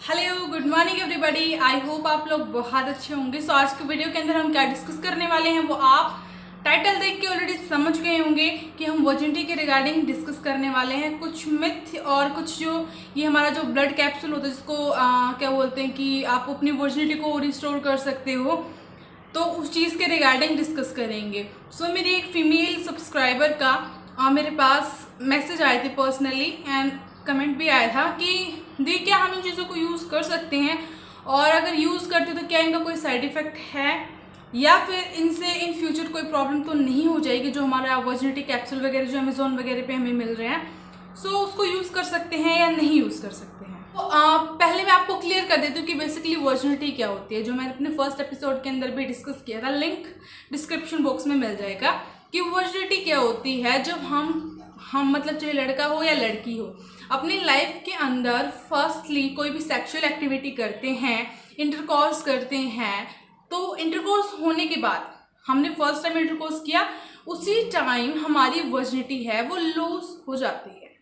Hello good morning everybody. I hope आप लोग बहुत अच्छे होंगे। सो आज के वीडियो के अंदर हम क्या डिस्कस करने वाले हैं वो आप टाइटल देख के ऑलरेडी समझ गए होंगे कि हम वर्जिनिटी के रिगार्डिंग डिस्कस करने वाले हैं। कुछ मिथ और कुछ जो ये हमारा जो ब्लड कैप्सूल होता है जिसको क्या बोलते हैं कि आप अपनी वर्जिनिटी को रिस्टोर कर सकते हो, तो उस चीज़ के रिगार्डिंग डिस्कस करेंगे। सो मेरी एक फीमेल सब्सक्राइबर का मेरे पास मैसेज आए थे पर्सनली एंड कमेंट भी आया था कि दी क्या हम इन चीज़ों को यूज़ कर सकते हैं, और अगर यूज़ करते तो क्या इनका कोई साइड इफ़ेक्ट है या फिर इनसे इन फ्यूचर कोई प्रॉब्लम तो नहीं हो जाएगी। जो हमारा वर्जिनिटी कैप्सूल वगैरह जो अमेजोन वगैरह पे हमें मिल रहे हैं, सो उसको यूज़ कर सकते हैं या नहीं यूज़ कर सकते हैं। तो पहले मैं आपको क्लियर कर देती हूँ कि बेसिकली वर्जिनिटी क्या होती है, जो मैंने अपने फर्स्ट एपिसोड के अंदर भी डिस्कस किया था। लिंक डिस्क्रिप्शन बॉक्स में मिल जाएगा कि वर्जिनिटी क्या होती है। जब हम मतलब चाहे लड़का हो या लड़की हो, अपनी लाइफ के अंदर फर्स्टली कोई भी सेक्सुअल एक्टिविटी करते हैं, इंटरकोर्स करते हैं, तो इंटरकोर्स होने के बाद हमने फर्स्ट टाइम इंटरकोर्स किया, उसी टाइम हमारी वर्जिनिटी है वो लूज हो जाती है।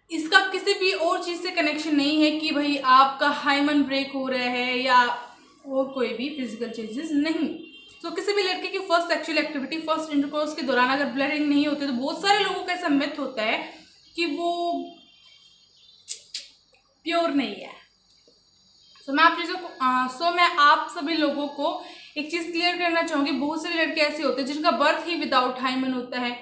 इसका किसी भी और चीज़ से कनेक्शन नहीं है कि भाई आपका हाइमन ब्रेक हो रहा है या और कोई भी फिजिकल चेंजेस नहीं। तो किसी भी लड़के की first sexual activity, first intercourse के दौरान अगर ब्लडिंग नहीं होती, तो बहुत सारे लोगों का ऐसा मिथ होता है कि वो प्योर नहीं है। मैं आप सभी लोगों को एक चीज़ क्लियर करना चाहूँगी। बहुत सारे लड़के ऐसे होते हैं जिनका बर्थ ही विदाउट हाइमन होता है,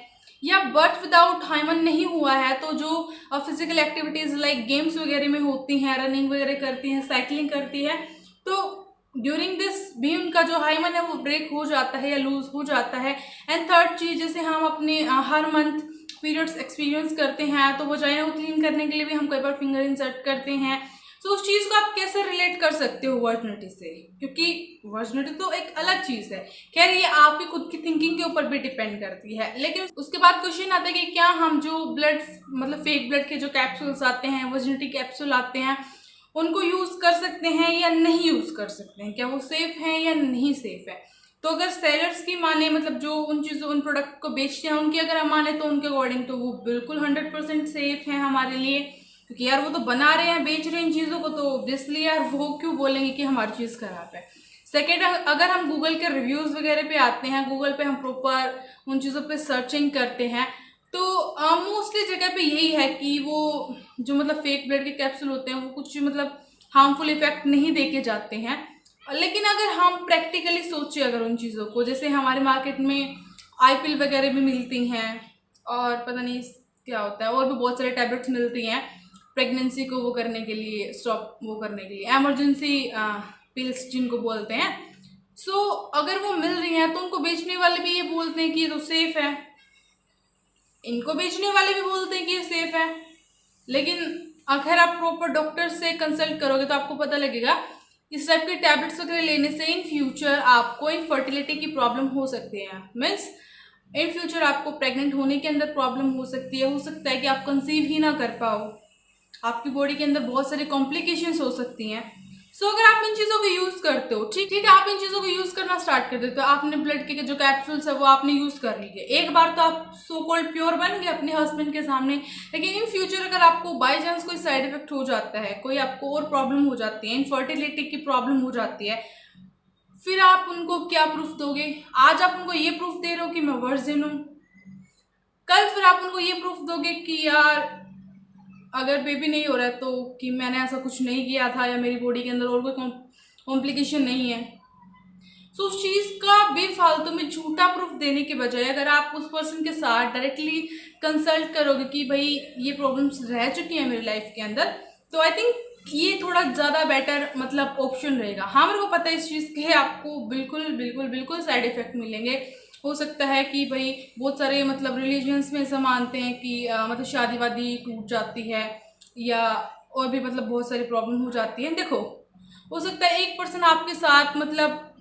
या बर्थ विदाउट हाइमन नहीं हुआ है तो जो फिजिकल एक्टिविटीज़ लाइक गेम्स वगैरह में होती हैं, रनिंग वगैरह करती हैं, साइकिलिंग करती है, तो ड्यूरिंग दिस भी उनका जो हाइमन है वो ब्रेक हो जाता है या लूज हो जाता है। एंड थर्ड चीज़, जैसे हम अपने हर मंथ पीरियड्स एक्सपीरियंस करते हैं, तो वजाइना को क्लीन करने के लिए भी हम कई बार फिंगर इंसर्ट करते हैं। तो उस चीज़ को आप कैसे रिलेट कर सकते हो वर्जिनिटी से, क्योंकि वर्जिनिटी तो एक अलग चीज़ है। खैर ये आपकी खुद की थिंकिंग के ऊपर भी डिपेंड करती है। लेकिन उसके बाद क्वेश्चन आता है कि क्या हम जो ब्लड मतलब फेक ब्लड के जो कैप्सूल्स आते हैं, वर्जिनिटी कैप्सूल आते हैं, उनको यूज़ कर सकते हैं या नहीं यूज़ कर सकते हैं, क्या वो सेफ़ हैं या नहीं सेफ़ है। तो अगर सेलर्स की माने, मतलब जो उन प्रोडक्ट को बेचते हैं उनकी अगर हम माने, तो उनके अकॉर्डिंग तो वो बिल्कुल 100% सेफ़ है हमारे लिए, क्योंकि यार वो तो बना रहे हैं, बेच रहे हैं इन चीज़ों को, तो ऑब्वियसली यार वो क्यों बोलेंगे कि हमारी चीज़ खराब है। सेकेंड, अगर हम गूगल के रिव्यूज़ वगैरह पे आते हैं, गूगल पे हम प्रॉपर उन चीज़ों पे सर्चिंग करते हैं, तो मोस्टली जगह पे यही है कि वो जो मतलब फेक ब्लड के कैप्सूल होते हैं वो कुछ मतलब हार्मफुल इफेक्ट नहीं दे के जाते हैं। लेकिन अगर हम प्रैक्टिकली सोचें अगर उन चीज़ों को, जैसे हमारे मार्केट में आई पिल वगैरह भी मिलती हैं, और पता नहीं क्या होता है, और भी बहुत सारे टैबलेट्स मिलती हैं प्रेगनेंसी को वो करने के लिए, स्टॉप वो करने के लिए, एमरजेंसी पिल्स जिनको बोलते हैं। सो अगर वो मिल रही हैं तो उनको बेचने वाले भी ये बोलते हैं कि ये तो सेफ़ है, इनको बेचने वाले भी बोलते हैं कि ये सेफ़ है। लेकिन अगर आप प्रॉपर डॉक्टर से कंसल्ट करोगे तो आपको पता लगेगा इस टाइप के टैबलेट्स वगैरह लेने से इन फ्यूचर आपको इनफर्टिलिटी की प्रॉब्लम हो सकती है। मीन्स इन फ्यूचर आपको प्रेग्नेंट होने के अंदर प्रॉब्लम हो सकती है। हो सकता है कि आप कंसीव ही ना कर पाओ, आपकी बॉडी के अंदर बहुत सारी कॉम्प्लिकेशंस हो सकती हैं। सो अगर आप इन चीज़ों को यूज़ करते हो, ठीक है, आप इन चीज़ों को यूज़ करना स्टार्ट कर देते हो, आपने ब्लड के जो कैप्सूल्स है वो आपने यूज़ कर लिए, एक बार तो आप सो कॉल्ड प्योर बन गए अपने हस्बैंड के सामने। लेकिन इन फ्यूचर अगर आपको बाई चांस कोई साइड इफेक्ट हो जाता है, कोई आपको और प्रॉब्लम हो जाती है, इनफर्टिलिटी की प्रॉब्लम हो जाती है, फिर आप उनको क्या प्रूफ दोगे? आज आप उनको ये प्रूफ दे रहे हो कि मैं वर्जिन हूँ, कल फिर आप उनको ये प्रूफ दोगे कि यार अगर बेबी नहीं हो रहा है तो कि मैंने ऐसा कुछ नहीं किया था, या मेरी बॉडी के अंदर और कोई कॉम्प्लिकेशन नहीं है। सो उस चीज़ का बेफालतू में झूठा प्रूफ देने के बजाय अगर आप उस पर्सन के साथ डायरेक्टली कंसल्ट करोगे कि भाई ये प्रॉब्लम्स रह चुकी हैं मेरी लाइफ के अंदर, तो आई थिंक ये थोड़ा ज़्यादा बेटर मतलब ऑप्शन रहेगा। हाँ, मेरे को पता है इस चीज़ के आपको बिल्कुल बिल्कुल बिल्कुल साइड इफ़ेक्ट मिलेंगे। हो सकता है कि भाई बहुत सारे मतलब रिलीजन्स में ऐसा मानते हैं कि मतलब शादी वादी टूट जाती है, या और भी मतलब बहुत सारी प्रॉब्लम हो जाती है। देखो, हो सकता है एक पर्सन आपके साथ मतलब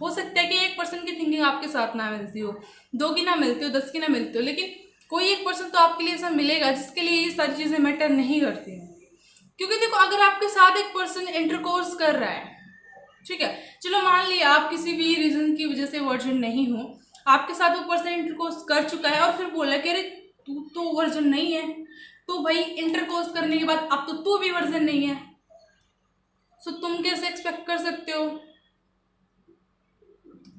हो सकता है कि एक पर्सन की थिंकिंग आपके साथ ना मिलती हो, दो की ना मिलती हो, 10 की ना मिलती हो, लेकिन कोई एक पर्सन तो आपके लिए ऐसा मिलेगा जिसके लिए ये सारी चीज़ें मैटर नहीं करती हैं। क्योंकि देखो, अगर आपके साथ एक पर्सन इंटरकोर्स कर रहा है, ठीक है, चलो मान लिया आप किसी भी रीज़न की वजह से वर्जिन नहीं हो, आपके साथ वो पर्सन इंटरकोर्स कर चुका है और फिर बोला कि अरे तू तो वर्जिन नहीं है, तो भाई इंटरकोर्स करने के बाद अब तो तू भी वर्जिन नहीं है, सो तुम कैसे एक्सपेक्ट कर सकते हो?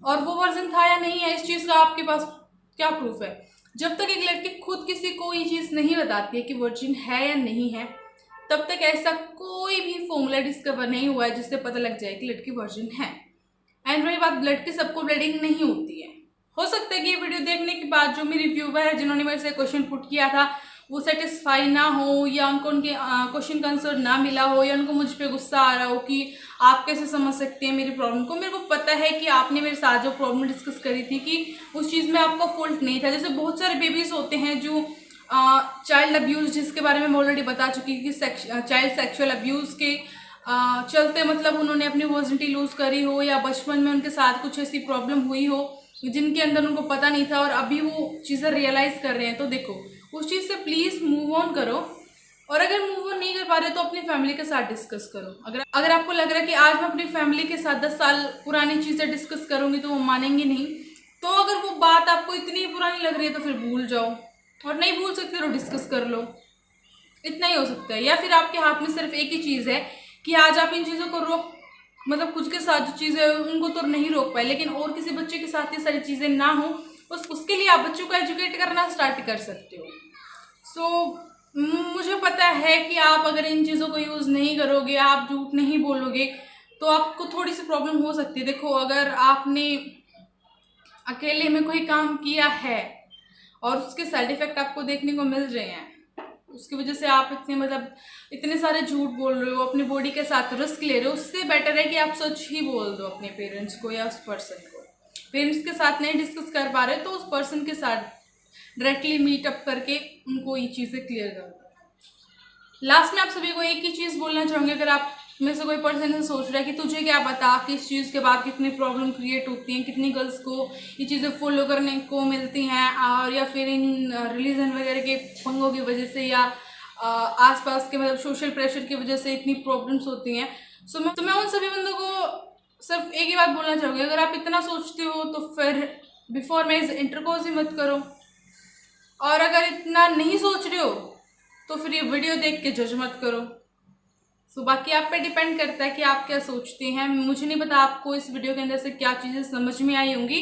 और वो वर्जन था या नहीं है, इस चीज का आपके पास क्या प्रूफ है? जब तक एक लड़की खुद किसी को ये चीज नहीं बताती है कि वर्जिन है या नहीं है, तब तक ऐसा कोई भी फॉर्मूला डिस्कवर नहीं हुआ है जिससे पता लग जाए कि लड़की वर्जिन है। एंड रही बात ब्लड की, सबको ब्लीडिंग नहीं होती है। हो सकता है कि ये वीडियो देखने के बाद जो मेरी व्यूवर है जिन्होंने मेरे से क्वेश्चन पुट किया था वो सेटिस्फाई ना हो, या उनको उनके क्वेश्चन का आंसर ना मिला हो, या उनको मुझ पे गुस्सा आ रहा हो कि आप कैसे समझ सकते हैं मेरी प्रॉब्लम को। मेरे को पता है कि आपने मेरे साथ जो प्रॉब्लम डिस्कस करी थी कि उस चीज़ में आपका फॉल्ट नहीं था। जैसे बहुत सारे बेबीज होते हैं जो चाइल्ड अब्यूज़, जिसके बारे में मैं ऑलरेडी बता चुकी कि चाइल्ड सेक्सुअल अब्यूज़ के चलते मतलब उन्होंने अपनी वर्जिनिटी लूज करी हो, या बचपन में उनके साथ कुछ ऐसी प्रॉब्लम हुई हो जिनके अंदर उनको पता नहीं था और अभी वो चीज़ें रियलाइज कर रहे हैं। तो देखो, उस चीज़ से प्लीज़ मूव ऑन करो, और अगर मूव ऑन नहीं कर पा रहे तो अपनी फैमिली के साथ डिस्कस करो। अगर आपको लग रहा है कि आज मैं अपनी फैमिली के साथ 10 साल पुरानी चीज़ें डिस्कस करूंगी तो वो मानेंगे नहीं, तो अगर वो बात आपको इतनी पुरानी लग रही है तो फिर भूल जाओ, और नहीं भूल सकते तो डिस्कस कर लो। इतना ही हो सकता है। या फिर आपके हाथ में सिर्फ एक ही चीज़ है कि आज आप इन चीज़ों को रोक, मतलब खुद के साथ जो चीज़ें उनको तो नहीं रोक पाए, लेकिन और किसी बच्चे के साथ ये सारी चीज़ें ना हो, उसके लिए आप बच्चों को एजुकेट करना स्टार्ट कर सकते हो। मुझे पता है कि आप अगर इन चीज़ों को यूज़ नहीं करोगे, आप झूठ नहीं बोलोगे, तो आपको थोड़ी सी प्रॉब्लम हो सकती है। देखो, अगर आपने अकेले में कोई काम किया है और उसके साइड इफेक्ट आपको देखने को मिल रहे हैं, उसकी वजह से आप इतने सारे झूठ बोल रहे हो, अपनी बॉडी के साथ रिस्क ले रहे हो, उससे बेटर है कि आप सच ही बोल दो अपने पेरेंट्स को या उस पर्सन को। पेरेंट्स के साथ नहीं डिस्कस कर पा रहे तो उस पर्सन के साथ डायरेक्टली मीटअप करके उनको ये चीज़ें क्लियर कर दो। लास्ट में आप सभी को एक ही चीज़ बोलना चाहूँगी, अगर आप में से कोई पर्सन ऐसा सोच रहा है कि तुझे क्या पता कि इस चीज़ के बाद कितनी प्रॉब्लम क्रिएट होती हैं, कितनी गर्ल्स को ये चीज़ें फॉलो करने को मिलती हैं, और या फिर इन रिलीजन वगैरह के पंगों की वजह से या आसपास के मतलब सोशल प्रेशर की वजह से इतनी प्रॉब्लम्स होती हैं। तो मैं उन सभी बंदों को सिर्फ एक ही बात बोलना चाहूँगी, अगर आप इतना सोचते हो तो फिर बिफोर मैरिज इंटरकोर्स ही मत करो, और अगर इतना नहीं सोच रहे हो तो फिर ये वीडियो देख के जज मत करो। बाकी आप पे डिपेंड करता है कि आप क्या सोचते हैं। मुझे नहीं पता आपको इस वीडियो के अंदर से क्या चीज़ें समझ में आई होंगी,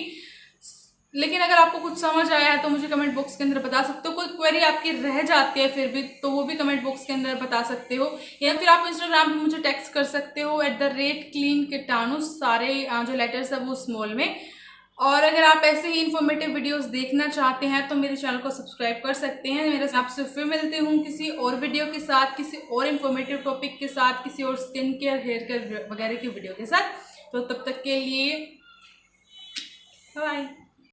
लेकिन अगर आपको कुछ समझ आया है तो मुझे कमेंट बॉक्स के अंदर बता सकते हो। कोई क्वेरी आपकी रह जाती है फिर भी, तो वो भी कमेंट बॉक्स के अंदर बता सकते हो, या फिर आप इंस्टाग्राम पे मुझे टेक्स्ट कर सकते हो @cleanketanus, सारे जो लेटर्स है वो स्मॉल में। और अगर आप ऐसे ही इन्फॉर्मेटिव वीडियोस देखना चाहते हैं तो मेरे चैनल को सब्सक्राइब कर सकते हैं। मेरे आपसे फिर मिलते हूँ किसी और वीडियो के साथ, किसी और इन्फॉर्मेटिव टॉपिक के साथ, किसी और स्किन केयर, हेयर केयर वगैरह की वीडियो के साथ। तो तब तक के लिए बाय।